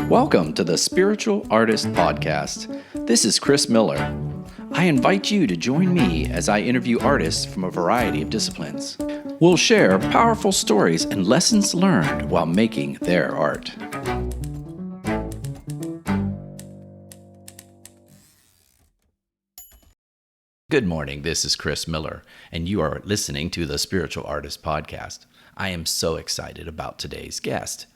Welcome to the Spiritual Artist Podcast. This is Chris Miller. I invite you to join me as I interview artists from a variety of disciplines. We'll share powerful stories and lessons learned while making their art. Good morning, this is Chris Miller, and you are listening to the Spiritual Artist Podcast. I am so excited about today's guest.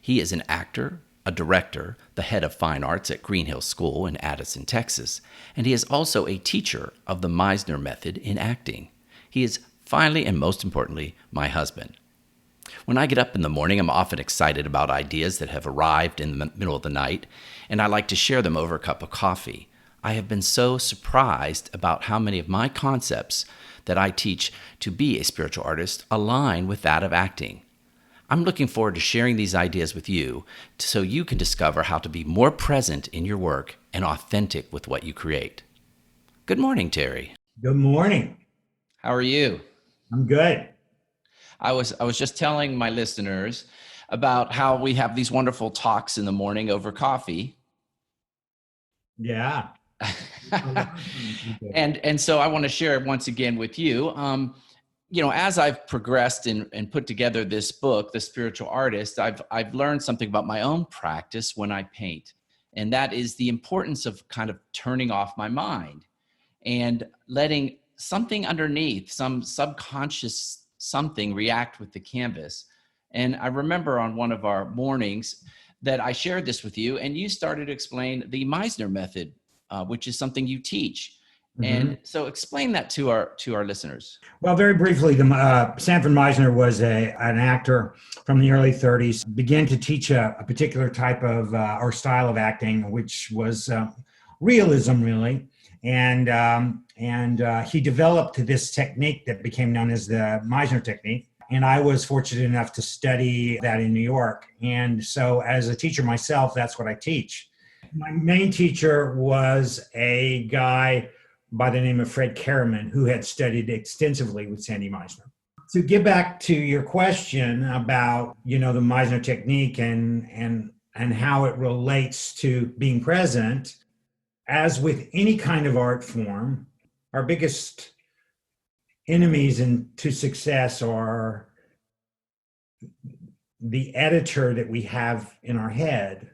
He is an actor, a director, the head of fine arts at Green Hill School in Addison, Texas, and he is also a teacher of the Meisner Method in acting. He is finally, and most importantly, my husband. When I get up in the morning, I'm often excited about ideas that have arrived in the middle of the night, and I like to share them over a cup of coffee. I have been so surprised about how many of my concepts that I teach to be a spiritual artist align with that of acting. I'm looking forward to sharing these ideas with you so you can discover how to be more present in your work and authentic with what you create. Good morning, Terry. Good morning. How are you? I'm good. I was just telling my listeners about how we have these wonderful talks in the morning over coffee. Yeah. And so I want to share once again with you. As I've progressed and put together this book, The Spiritual Artist, I've learned something about my own practice when I paint, and that is the importance of kind of turning off my mind and letting something underneath, some subconscious something, react with the canvas. And I remember on one of our mornings that I shared this with you, and you started to explain the Meisner Method, which is something you teach. And so explain that to our listeners. Well, very briefly, Sanford Meisner was an actor from the early 30s, began to teach a particular type of or style of acting, which was realism, really. And he developed this technique that became known as the Meisner Technique. And I was fortunate enough to study that in New York. And so as a teacher myself, that's what I teach. My main teacher was a guy by the name of Fred Karaman, who had studied extensively with Sandy Meisner. To get back to your question about, the Meisner technique and how it relates to being present, as with any kind of art form, our biggest enemies to success are the editor that we have in our head,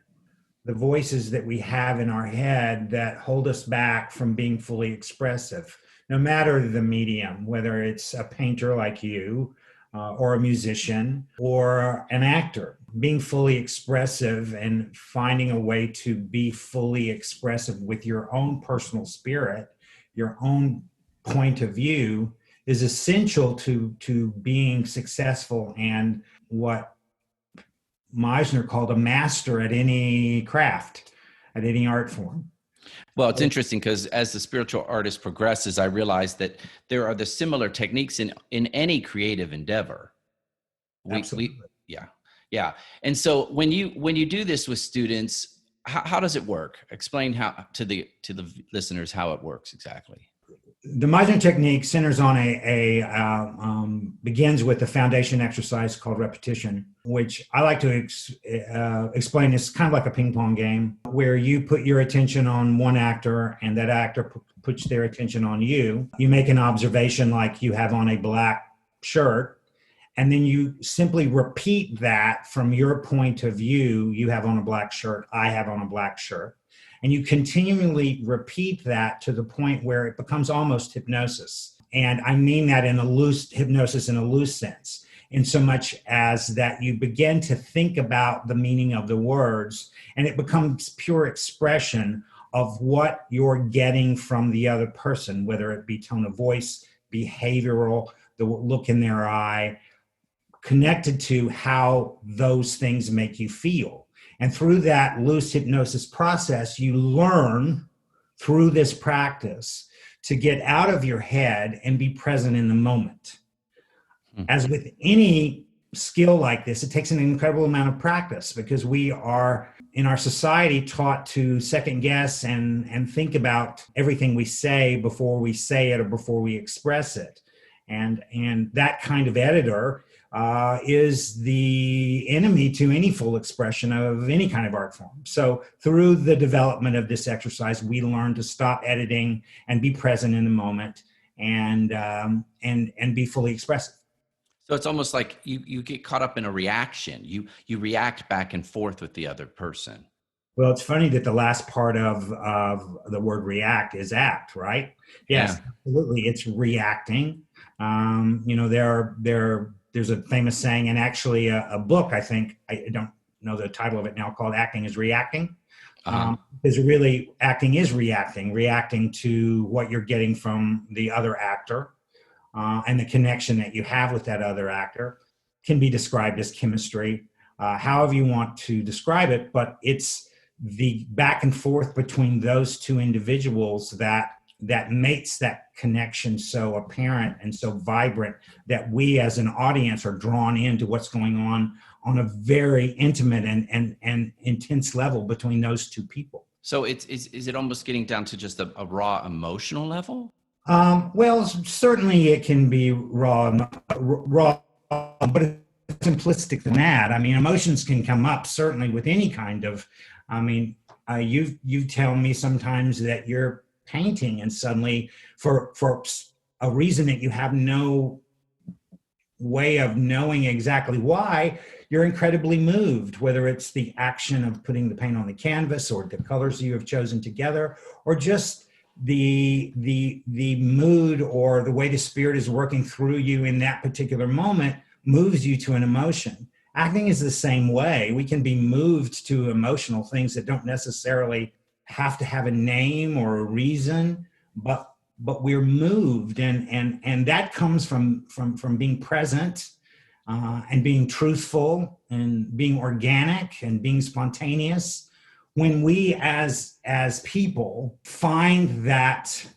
the voices that we have in our head that hold us back from being fully expressive, no matter the medium, whether it's a painter like you, or a musician, or an actor. Being fully expressive and finding a way to be fully expressive with your own personal spirit, your own point of view, is essential to being successful and what Meisner called a master at any craft, at any art form. Well, it's interesting because as the spiritual artist progresses, I realize that there are the similar techniques in any creative endeavor. Absolutely. Yeah. And so when you do this with students, how does it work? Explain how to the listeners how it works exactly. The Meisner technique centers on begins with a foundation exercise called repetition, which I like to explain as kind of like a ping pong game, where you put your attention on one actor and that actor puts their attention on you. You make an observation like you have on a black shirt, and then you simply repeat that from your point of view. You have on a black shirt, I have on a black shirt. And you continually repeat that to the point where it becomes almost hypnosis. And I mean that in a loose hypnosis in a loose sense, in so much as that you begin to think about the meaning of the words, and it becomes pure expression of what you're getting from the other person, whether it be tone of voice, behavioral, the look in their eye, connected to how those things make you feel. And through that loose hypnosis process, you learn through this practice to get out of your head and be present in the moment. As with any skill like this, it takes an incredible amount of practice because we are in our society taught to second guess and think about everything we say before we say it or before we express it. And that kind of editor is the enemy to any full expression of any kind of art form. So through the development of this exercise, we learn to stop editing and be present in the moment and be fully expressive. So it's almost like you get caught up in a reaction. You react back and forth with the other person. Well, it's funny that the last part of the word react is act, right? Yes, Yeah. absolutely. It's reacting. There's a famous saying, and actually a book, I think, I don't know the title of it now, called Acting is Reacting. Uh-huh. Because really, acting is reacting to what you're getting from the other actor, and the connection that you have with that other actor can be described as chemistry, however you want to describe it, but it's the back and forth between those two individuals that makes that connection so apparent and so vibrant that we as an audience are drawn into what's going on a very intimate and intense level between those two people. So is it almost getting down to just a raw emotional level? Well, certainly it can be raw, but it's simplistic than that. I mean, emotions can come up certainly with any kind of. I mean, you tell me sometimes that you're painting, and suddenly, for a reason that you have no way of knowing exactly why, you're incredibly moved. Whether it's the action of putting the paint on the canvas, or the colors you have chosen together, or just the mood or the way the spirit is working through you in that particular moment moves you to an emotion. Acting is the same way. We can be moved to emotional things that don't necessarily have to have a name or a reason, but we're moved, and that comes from being present, and being truthful and being organic and being spontaneous. When we as people find that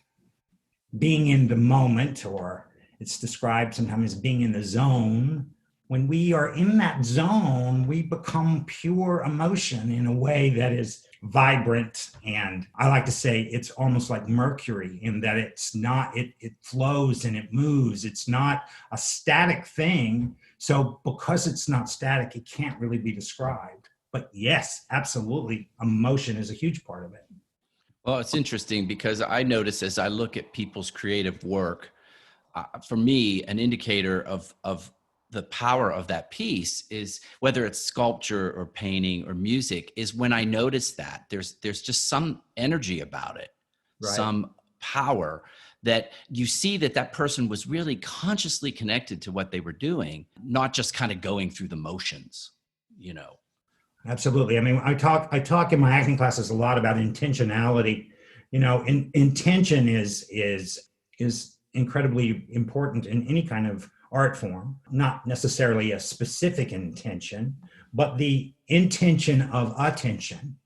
being in the moment, or it's described sometimes as being in the zone, when we are in that zone, we become pure emotion in a way that is vibrant. And I like to say it's almost like mercury, in that it's not, it flows and it moves. It's not a static thing. So because it's not static, it can't really be described. But yes, absolutely, emotion is a huge part of it. Well, it's interesting because I notice as I look at people's creative work, for me, an indicator of the power of that piece is, whether it's sculpture or painting or music, is when I notice that there's just some energy about it, Right. Some power that you see that person was really consciously connected to what they were doing, not just kind of going through the motions, you know. Absolutely. I mean, I talk in my acting classes a lot about intentionality. You know, intention is incredibly important in any kind of art form. Not necessarily a specific intention, but the intention of attention.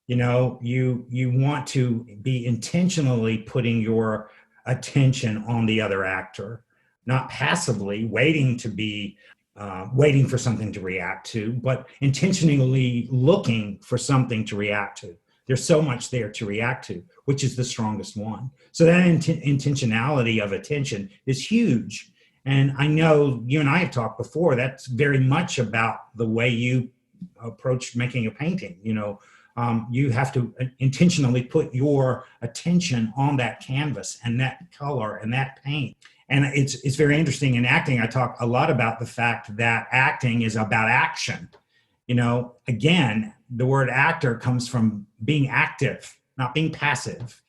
You know, you want to be intentionally putting your attention on the other actor, not passively waiting for something to react to, but intentionally looking for something to react to. There's so much there to react to, which is the strongest one. So that intentionality of attention is huge. And I know you and I have talked before, that's very much about the way you approach making a painting. You know, you have to intentionally put your attention on that canvas and that color and that paint. And it's very interesting. In acting, I talk a lot about the fact that acting is about action. You know, again, the word actor comes from being active, not being passive,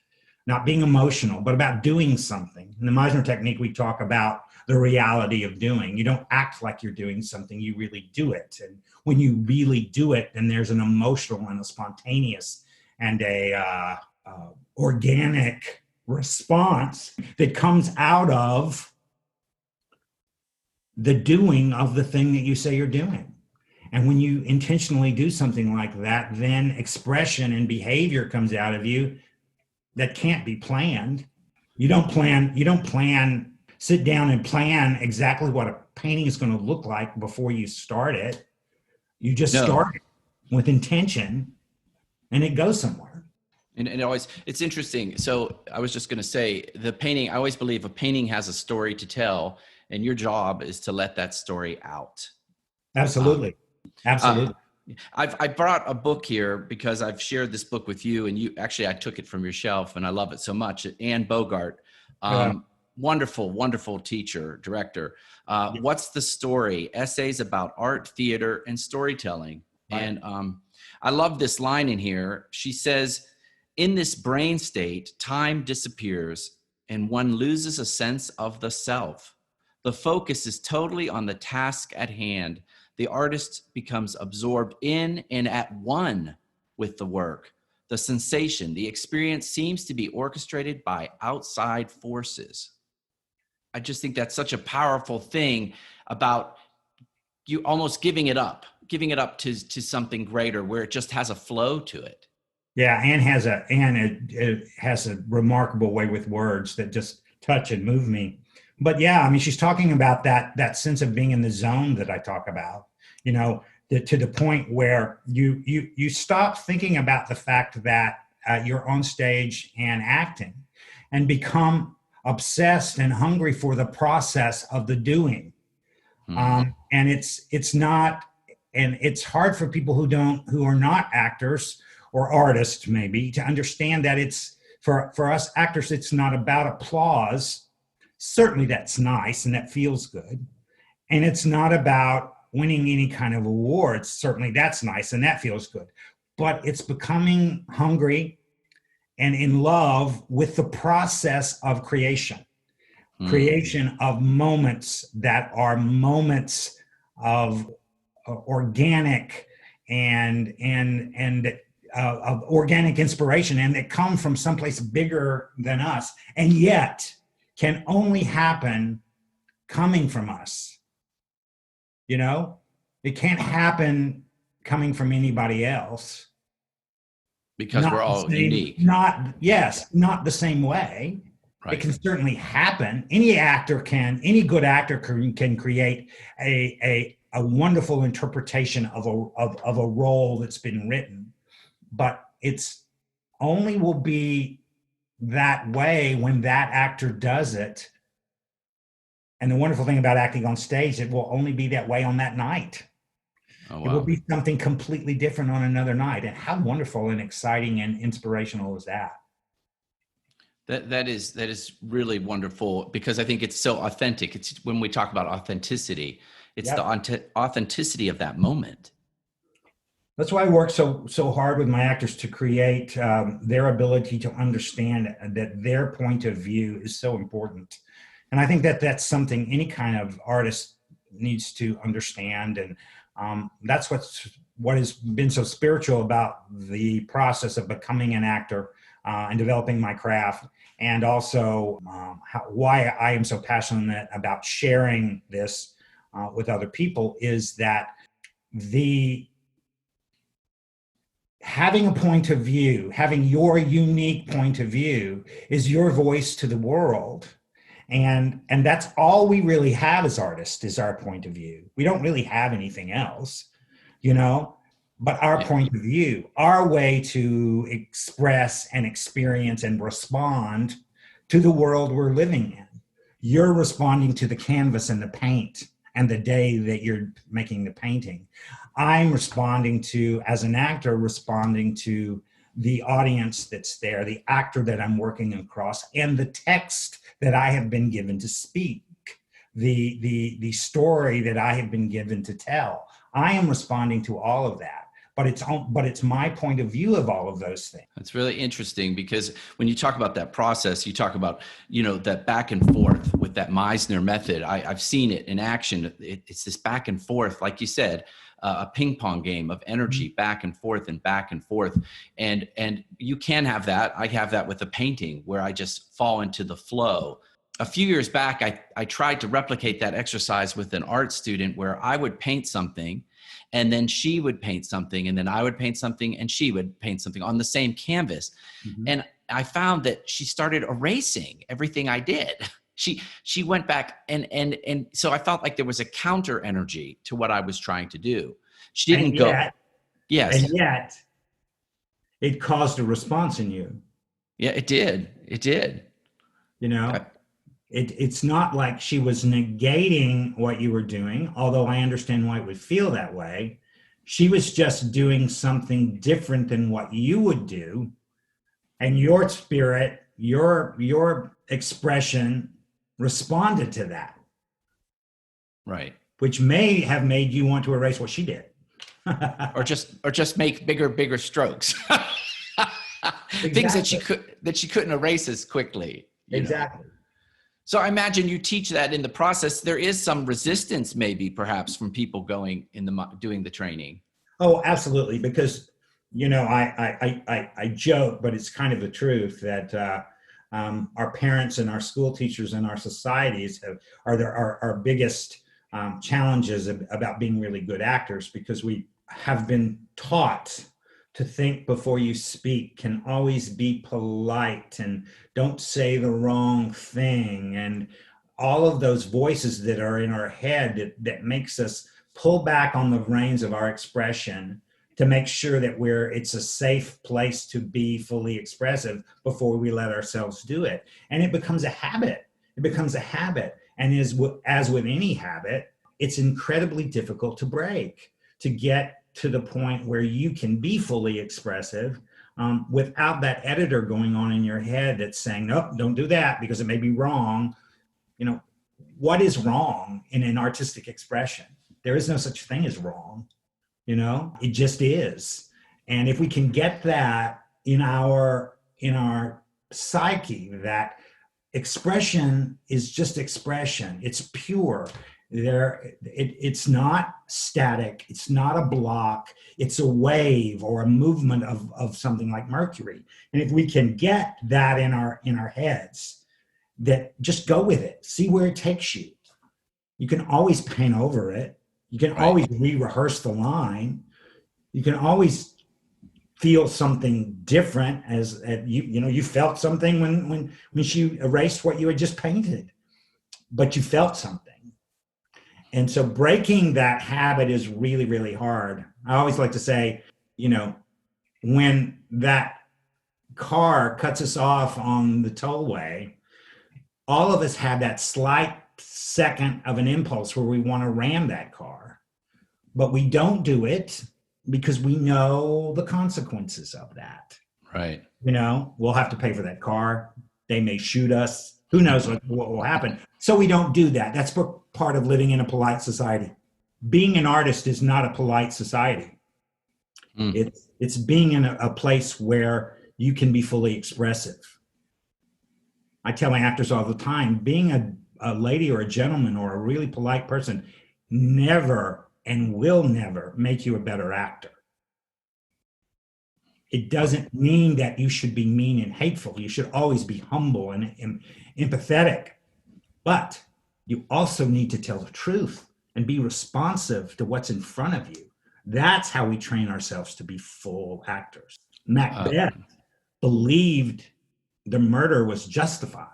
not being emotional, but about doing something. In the Meisner Technique, we talk about the reality of doing. You don't act like you're doing something, you really do it. And when you really do it, then there's an emotional and a spontaneous and a organic response that comes out of the doing of the thing that you say you're doing. And when you intentionally do something like that, then expression and behavior comes out of you that can't be planned. You don't sit down and plan exactly what a painting is going to look like before you start it. You just start it with intention, and it goes somewhere. And it's interesting. So I was just going to say, the painting, I always believe a painting has a story to tell, and your job is to let that story out. Absolutely. Uh, Absolutely. I brought a book here because I've shared this book with you, and I took it from your shelf and I love it so much. Anne Bogart, Yeah. wonderful, wonderful teacher, director. Yeah. What's the Story? Essays about art, theater, and storytelling. Right. And I love this line in here. She says, in this brain state, time disappears and one loses a sense of the self. The focus is totally on the task at hand. The artist becomes absorbed in and at one with the work. The sensation, the experience seems to be orchestrated by outside forces. I just think that's such a powerful thing about you almost giving it up to something greater where it just has a flow to it. Yeah, Anne has a remarkable way with words that just touch and move me. But yeah, I mean, she's talking about that sense of being in the zone that I talk about. You know, to the point where you stop thinking about the fact that you're on stage and acting, and become obsessed and hungry for the process of the doing. And it's not, and it's hard for people who are not actors or artists maybe to understand that it's for us actors, it's not about applause. Certainly that's nice and that feels good. And it's not about winning any kind of awards. Certainly that's nice and that feels good. But it's becoming hungry and in love with the process of creation of moments that are moments of organic and of organic inspiration, and that come from someplace bigger than us, and yet can only happen coming from us. You know, it can't happen coming from anybody else. Because we're all unique. Not the same way. Right. It can certainly happen. Any good actor can create a wonderful interpretation of a role that's been written, but it's only will be that way when that actor does it. And the wonderful thing about acting on stage, it will only be that way on that night. Oh, wow. It will be something completely different on another night. And how wonderful and exciting and inspirational is that? That is really wonderful, because I think it's so authentic. It's when we talk about authenticity, it's the authenticity of that moment. That's why I work so hard with my actors to create their ability to understand that their point of view is so important. And I think that that's something any kind of artist needs to understand. And that's what has been so spiritual about the process of becoming an actor and developing my craft. And also why I am so passionate about sharing this with other people is that having a point of view, having your unique point of view is your voice to the world. And that's all we really have as artists is our point of view. We don't really have anything else, but our point of view, our way to express and experience and respond to the world we're living in. You're responding to the canvas and the paint and the day that you're making the painting. I'm responding to, as an actor, responding to the audience that's there, the actor that I'm working across, and the text that I have been given to speak, the story that I have been given to tell. I am responding to all of that, but it's my point of view of all of those things. It's really interesting, because when you talk about that process, you talk about, that back and forth with that Meisner method. I've seen it in action. It's this back and forth, like you said, a ping pong game of energy, back and forth and back and forth. And you can have that. I have that with a painting where I just fall into the flow. A few years back, I tried to replicate that exercise with an art student where I would paint something and then she would paint something, and then I would paint something and she would paint something on the same canvas. Mm-hmm. And I found that she started erasing everything I did. She went back and so I felt like there was a counter energy to what I was trying to do. She didn't go. Yes. And yet it caused a response in you. Yeah, it did. It did. It's not like she was negating what you were doing, although I understand why it would feel that way. She was just doing something different than what you would do. And your spirit, your expression responded to that, Right. which may have made you want to erase what she did. or just make bigger strokes. Things that she couldn't erase as quickly. Exactly. So I imagine you teach that in the process. There is some resistance, maybe, perhaps, from people doing the training. Oh, absolutely. Because, I joke, but it's kind of the truth that our parents and our school teachers and our societies are our biggest challenges about being really good actors, because we have been taught to think before you speak, can always be polite, and don't say the wrong thing, and all of those voices that are in our head that makes us pull back on the reins of our expression to make sure that it's a safe place to be fully expressive before we let ourselves do it. And it becomes a habit. And as with any habit, it's incredibly difficult to break, to get to the point where you can be fully expressive without that editor going on in your head that's saying, nope, don't do that because it may be wrong. What is wrong in an artistic expression? There is no such thing as wrong. It just is. And if we can get that in our psyche, that expression is just expression, it's pure. It's not static, it's not a block, it's a wave or a movement of something like mercury. And if we can get that in our heads, that just go with it, see where it takes you. You can always paint over it, you can always re-rehearse the line, you can always feel something different as you felt something when she erased what you had just painted, but you felt something. And so breaking that habit is really, really hard. I always like to say, when that car cuts us off on the tollway, all of us have that slight second of an impulse where we want to ram that car, but we don't do it because we know the consequences of that. Right. We'll have to pay for that car. They may shoot us. Who knows what will happen? So we don't do that. That's part of living in a polite society. Being an artist is not a polite society. It's being in a place where you can be fully expressive. I tell my actors all the time, being a lady or a gentleman or a really polite person never and will never make you a better actor. It doesn't mean that you should be mean and hateful. You should always be humble and empathetic. But you also need to tell the truth and be responsive to what's in front of you. That's how we train ourselves to be full actors. Macbeth believed the murder was justified.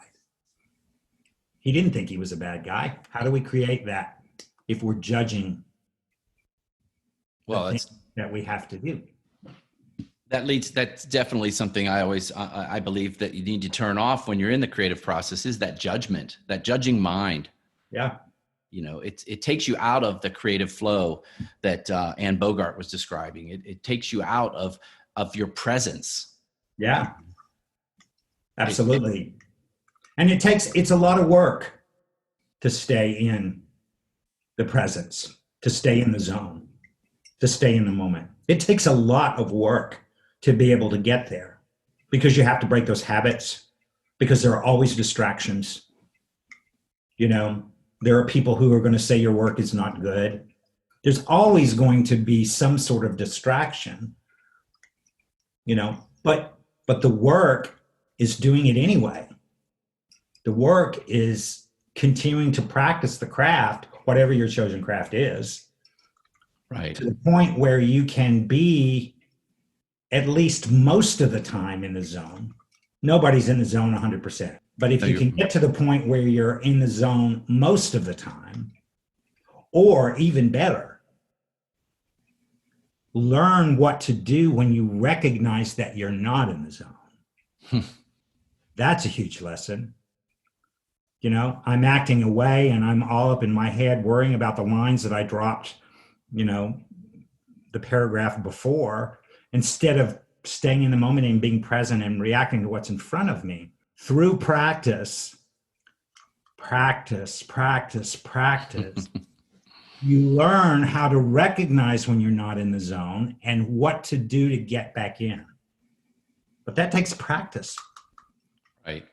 He didn't think he was a bad guy. How do we create that if we're judging that we have to do? That's definitely something I believe that you need to turn off when you're in the creative process, is that judgment, that judging mind. Yeah. It takes you out of the creative flow that Anne Bogart was describing. It takes you out of your presence. Yeah, absolutely. And it's a lot of work to stay in the presence, to stay in the zone, to stay in the moment. It takes a lot of work to be able to get there, because you have to break those habits, because there are always distractions. There are people who are going to say your work is not good. There's always going to be some sort of distraction, but the work is doing it anyway. The work is continuing to practice the craft, whatever your chosen craft is, right, to the point where you can be at least most of the time in the zone. Nobody's in the zone 100%. But if you can get to the point where you're in the zone most of the time, or even better, learn what to do when you recognize that you're not in the zone. That's a huge lesson. I'm acting away and I'm all up in my head worrying about the lines that I dropped, the paragraph before, instead of staying in the moment and being present and reacting to what's in front of me. Through practice, you learn how to recognize when you're not in the zone and what to do to get back in. But that takes practice. Right.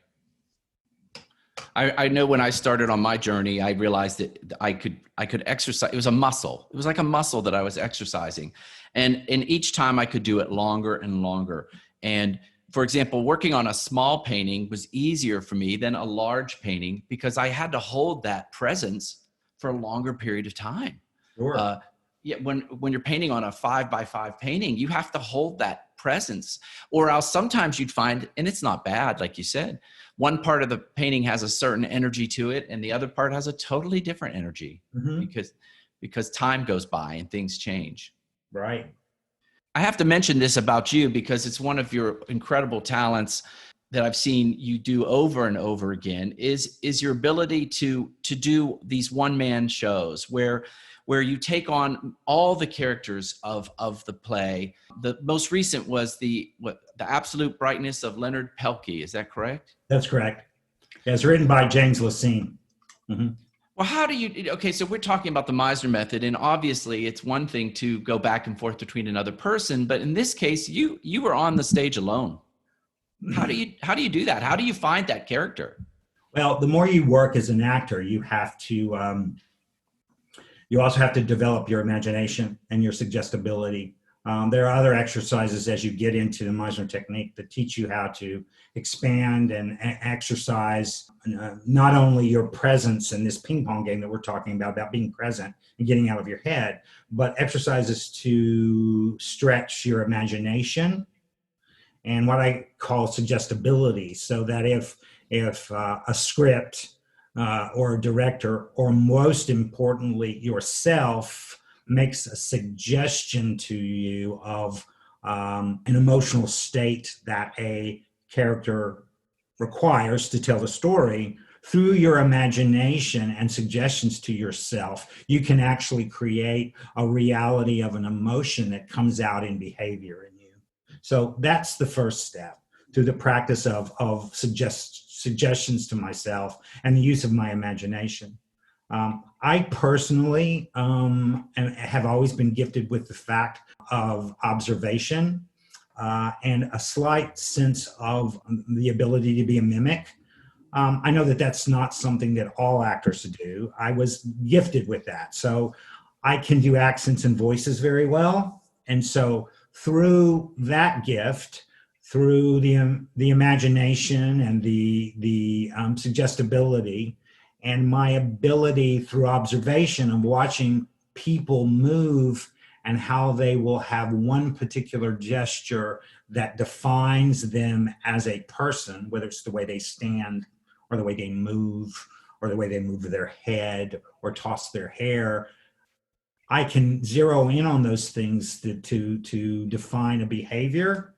I know when I started on my journey, I realized that I could exercise. It was a muscle. It was like a muscle that I was exercising. And each time I could do it longer and longer. And for example, working on a small painting was easier for me than a large painting because I had to hold that presence for a longer period of time. Sure. Yeah, when you're painting on a 5x5 painting, you have to hold that presence, or else sometimes you'd find, and it's not bad, like you said, one part of the painting has a certain energy to it and the other part has a totally different energy because time goes by and things change. Right. I have to mention this about you because it's one of your incredible talents that I've seen you do over and over again is your ability to do these one-man shows where you take on all the characters of the play. The most recent was the Absolute Brightness of Leonard Pelkey. Is that correct? That's correct. It's written by James Lecesne. Mm-hmm. Well, how do you, okay, so we're talking about the Meisner Method, and obviously it's one thing to go back and forth between another person, but in this case, you were on the stage alone. How do you do that? How do you find that character? Well, the more you work as an actor, you have to, you also have to develop your imagination and your suggestibility. There are other exercises as you get into the Meisner technique that teach you how to expand and exercise not only your presence in this ping pong game that we're talking about being present and getting out of your head, but exercises to stretch your imagination and what I call suggestibility, so that if a script or a director, or most importantly yourself, makes a suggestion to you of an emotional state that a character requires to tell the story, through your imagination and suggestions to yourself, you can actually create a reality of an emotion that comes out in behavior in you. So that's the first step, through the practice of suggestions to myself and the use of my imagination. I personally have always been gifted with the fact of observation and a slight sense of the ability to be a mimic. I know that that's not something that all actors do. I was gifted with that. So I can do accents and voices very well. And so through that gift, through the imagination and the suggestibility, and my ability through observation of watching people move and how they will have one particular gesture that defines them as a person, whether it's the way they stand or the way they move or the way they move their head or toss their hair, I can zero in on those things to define a behavior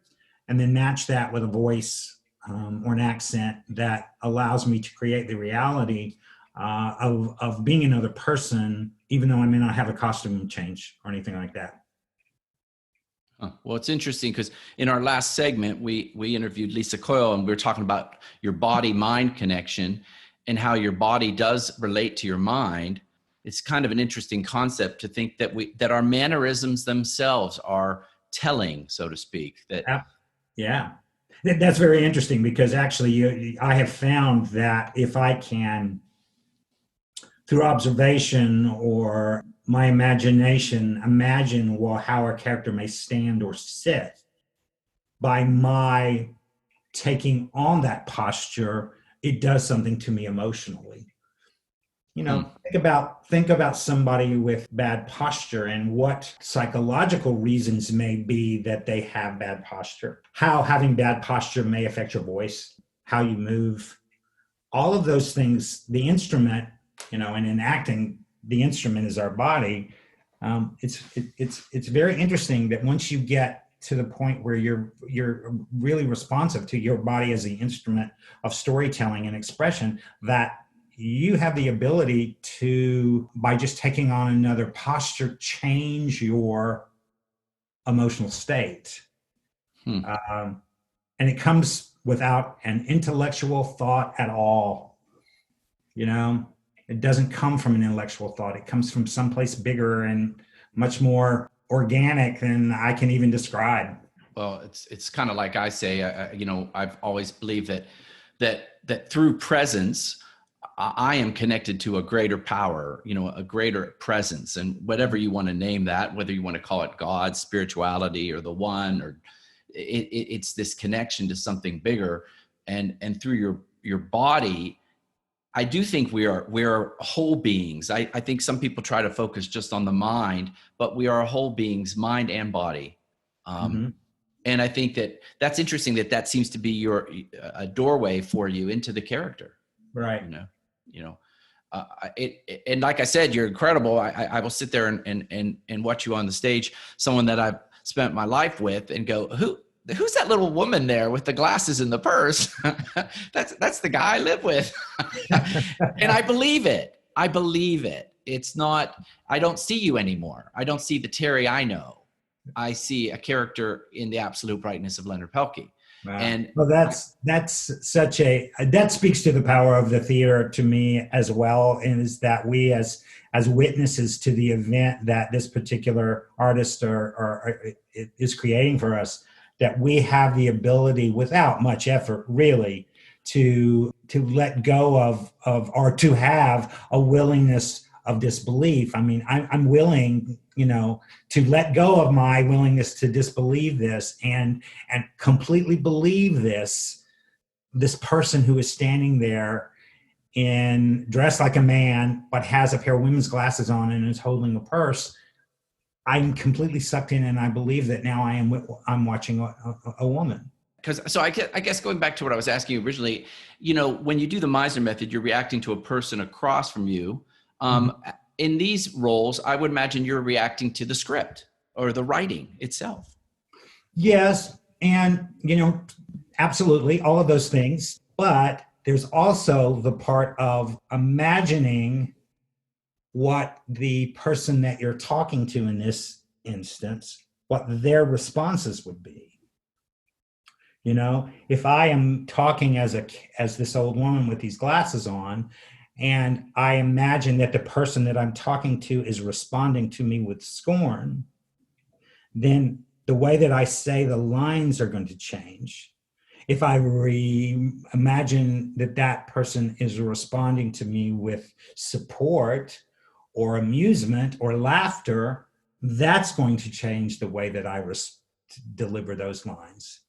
and then match that with a voice or an accent that allows me to create the reality of being another person, even though I may not have a costume change or anything like that. Well, it's interesting because in our last segment, we interviewed Lisa Coyle, and we were talking about your body-mind connection and how your body does relate to your mind. It's kind of an interesting concept to think that our mannerisms themselves are telling, so to speak. Yeah. That's very interesting, because actually I have found that if I can, through observation or my imagination, imagine how a character may stand or sit, by my taking on that posture, it does something to me emotionally. Think about somebody with bad posture and what psychological reasons may be that they have bad posture, how having bad posture may affect your voice, how you move, all of those things. The instrument, and in acting, the instrument is our body. It's very interesting that once you get to the point where you're really responsive to your body as the instrument of storytelling and expression, that you have the ability to, by just taking on another posture, change your emotional state. Hmm. And it comes without an intellectual thought at all. You know, it doesn't come from an intellectual thought. It comes from someplace bigger and much more organic than I can even describe. Well, it's kind of like I say, I've always believed that through presence, I am connected to a greater power, a greater presence, and whatever you want to name that, whether you want to call it God, spirituality, or the one, or it's this connection to something bigger, and through your body. I do think we're whole beings. I think some people try to focus just on the mind, but we are whole beings, mind and body. Mm-hmm. And I think that's interesting that seems to be a doorway for you into the character. Right. And like I said, you're incredible. I will sit there and watch you on the stage, someone that I've spent my life with, and go, who's that little woman there with the glasses and the purse? That's the guy I live with. And I believe it. It's not, I don't see you anymore. I don't see the Terry I know. I see a character in the absolute brightness of Leonard Pelkey. Wow. And well, that speaks to the power of the theater to me as well, and is that we as witnesses to the event that this particular artist is creating for us, that we have the ability, without much effort really, to let go of or to have a willingness of disbelief. I mean, I'm willing, to let go of my willingness to disbelieve this and completely believe this person who is standing there dressed like a man, but has a pair of women's glasses on and is holding a purse. I'm completely sucked in, and I believe that now I'm watching a woman. So I guess going back to what I was asking you originally, when you do the Meisner method, you're reacting to a person across from you. In these roles, I would imagine you're reacting to the script or the writing itself. Yes, and absolutely all of those things. But there's also the part of imagining what the person that you're talking to in this instance, what their responses would be. If I am talking as this old woman with these glasses on, and I imagine that the person that I'm talking to is responding to me with scorn, then the way that I say the lines are going to change. If I imagine that person is responding to me with support or amusement or laughter, that's going to change the way that I deliver those lines.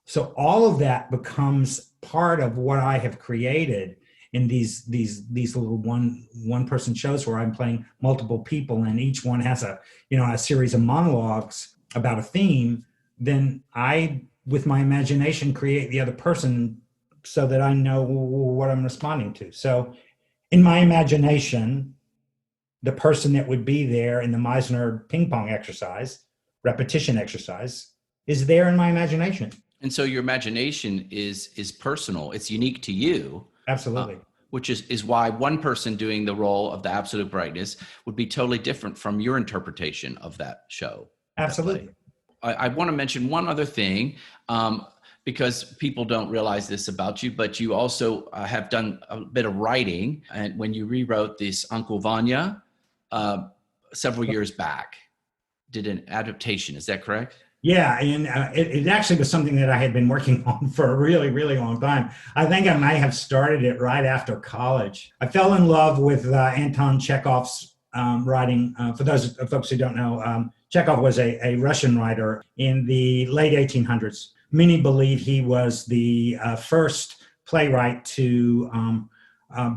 So all of that becomes part of what I have created in these little one person shows where I'm playing multiple people, and each one has a series of monologues about a theme. Then I, with my imagination, create the other person so that I know what I'm responding to. So in my imagination, the person that would be there in the Meisner ping pong exercise, repetition exercise, is there in my imagination. And so your imagination is personal. It's unique to you. Absolutely. Which is why one person doing the role of the absolute brightness would be totally different from your interpretation of that show. Absolutely. I want to mention one other thing, because people don't realize this about you, but you also have done a bit of writing, and when you rewrote this Uncle Vanya several years back, did an adaptation. Is that correct? Yeah, and it actually was something that I had been working on for a really, really long time. I think I might have started it right after college. I fell in love with Anton Chekhov's writing. For those folks who don't know, Chekhov was a Russian writer in the late 1800s. Many believe he was the first playwright to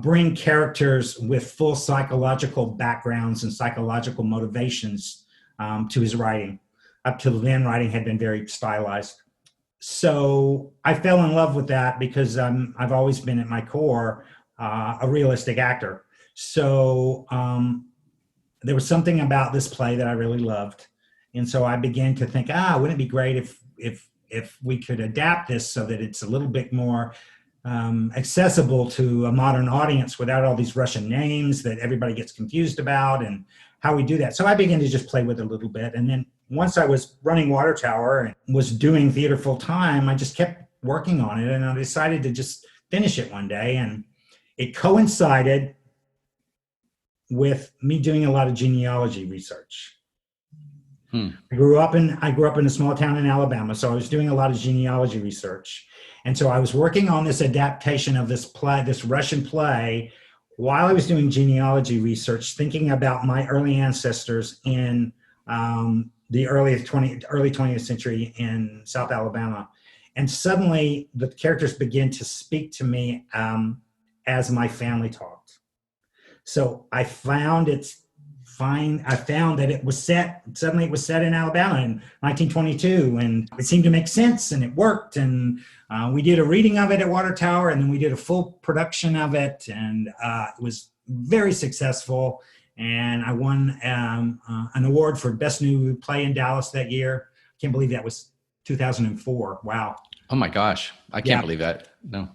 bring characters with full psychological backgrounds and psychological motivations to his writing. Up till then, writing had been very stylized. So I fell in love with that because I've always been at my core a realistic actor. So there was something about this play that I really loved. And so I began to think, wouldn't it be great if we could adapt this so that it's a little bit more accessible to a modern audience without all these Russian names that everybody gets confused about, and how we do that. So I began to just play with it a little bit. And then once I was running Water Tower and was doing theater full time, I just kept working on it. And I decided to just finish it one day. And it coincided with me doing a lot of genealogy research. I grew up in a small town in Alabama, so I was doing a lot of genealogy research. And so I was working on this adaptation of this play, this Russian play, while I was doing genealogy research, thinking about my early ancestors in the early 20th century in South Alabama. And suddenly the characters begin to speak to me as my family talked. So I found that it was set in Alabama in 1922, and it seemed to make sense, and it worked. And we did a reading of it at Water Tower, and then we did a full production of it, and it was very successful. And I won an award for Best New Play in Dallas that year. I can't believe that was 2004. Wow. Oh my gosh. I can't believe that. No.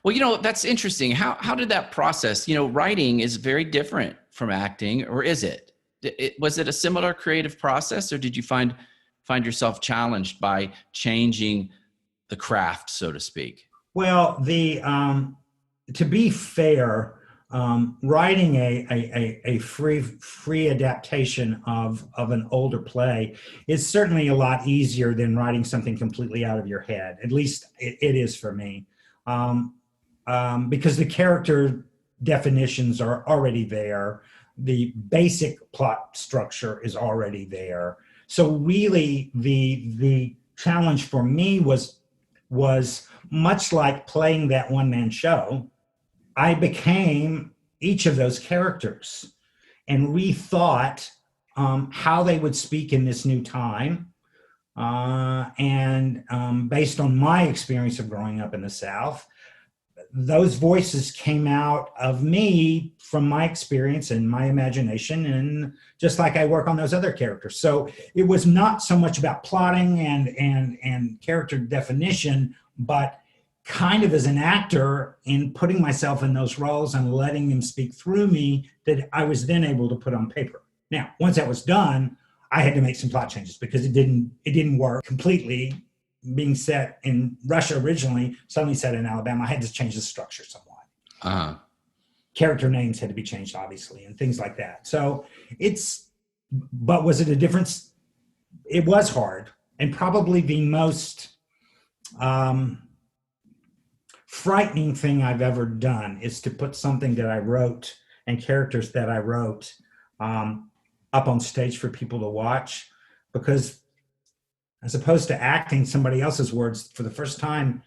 Well, that's interesting. How did that process, writing is very different from acting, or is it? Was it a similar creative process, or did you find yourself challenged by changing the craft, so to speak? Well, to be fair, writing a free adaptation of an older play is certainly a lot easier than writing something completely out of your head. At least it is for me, because the character definitions are already there. The basic plot structure is already there. So really, the challenge for me was much like playing that one-man show. I became each of those characters and rethought how they would speak in this new time. And based on my experience of growing up in the South, those voices came out of me from my experience and my imagination, and just like I work on those other characters. So it was not so much about plotting and character definition, but kind of as an actor in putting myself in those roles and letting them speak through me, that I was then able to put on paper. Now, once that was done, I had to make some plot changes because it didn't work completely. Being set in Russia originally, suddenly set in Alabama, I had to change the structure somewhat. Character names had to be changed, obviously, and things like that. So but was it a difference? It was hard, and probably the most frightening thing I've ever done is to put something that I wrote and characters that I wrote up on stage for people to watch, because as opposed to acting somebody else's words for the first time,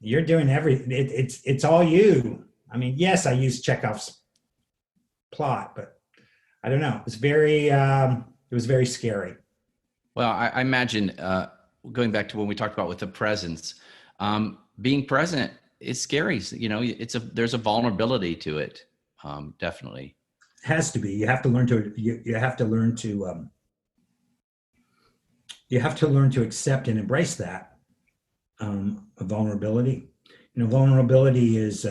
you're doing it's all you. I mean, yes, I used Chekhov's plot, but I don't know. It was very scary. Well, I imagine going back to when we talked about with the presence, being present is scary. There's a vulnerability to it. Definitely. It has to be. You have to learn to accept and embrace that vulnerability. Vulnerability is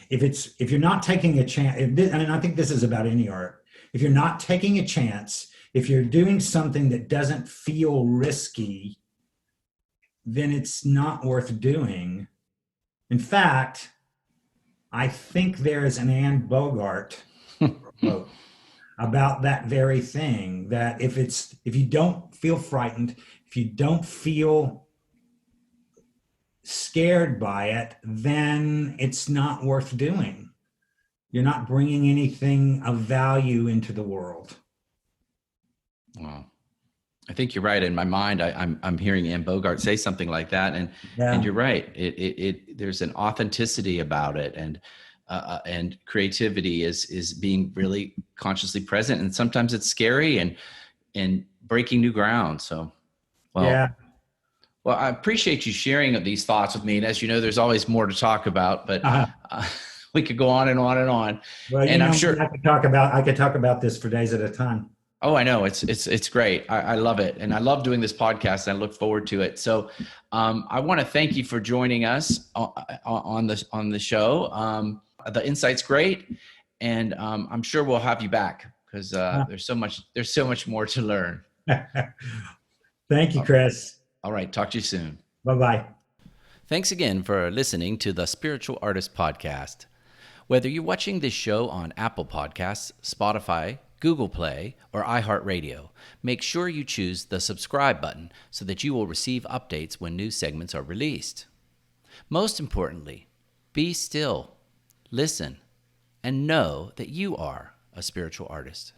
if you're not taking a chance. And I think this is about any art. If you're not taking a chance, if you're doing something that doesn't feel risky, then it's not worth doing. In fact, I think there is an Anne Bogart quote about that very thing, that if you don't feel frightened, if you don't feel scared by it, then it's not worth doing. You're not bringing anything of value into the world. Wow. I think you're right. In my mind, I'm hearing Anne Bogart say something like that, and you're right. There's an authenticity about it, and creativity is being really consciously present, and sometimes it's scary and breaking new ground. So, well, I appreciate you sharing these thoughts with me. And as you know, there's always more to talk about, but we could go on and on and on. Well, and I'm sure I could talk about this for days at a time. Oh, I know. It's great. I love it. And I love doing this podcast. And I look forward to it. So I want to thank you for joining us on the show. The insight's great. And I'm sure we'll have you back because there's so much more to learn. Thank you, Chris. All right. Talk to you soon. Bye-bye. Thanks again for listening to the Spiritual Artist Podcast. Whether you're watching this show on Apple Podcasts, Spotify, Google Play, or iHeartRadio, make sure you choose the subscribe button so that you will receive updates when new segments are released. Most importantly, be still, listen, and know that you are a spiritual artist.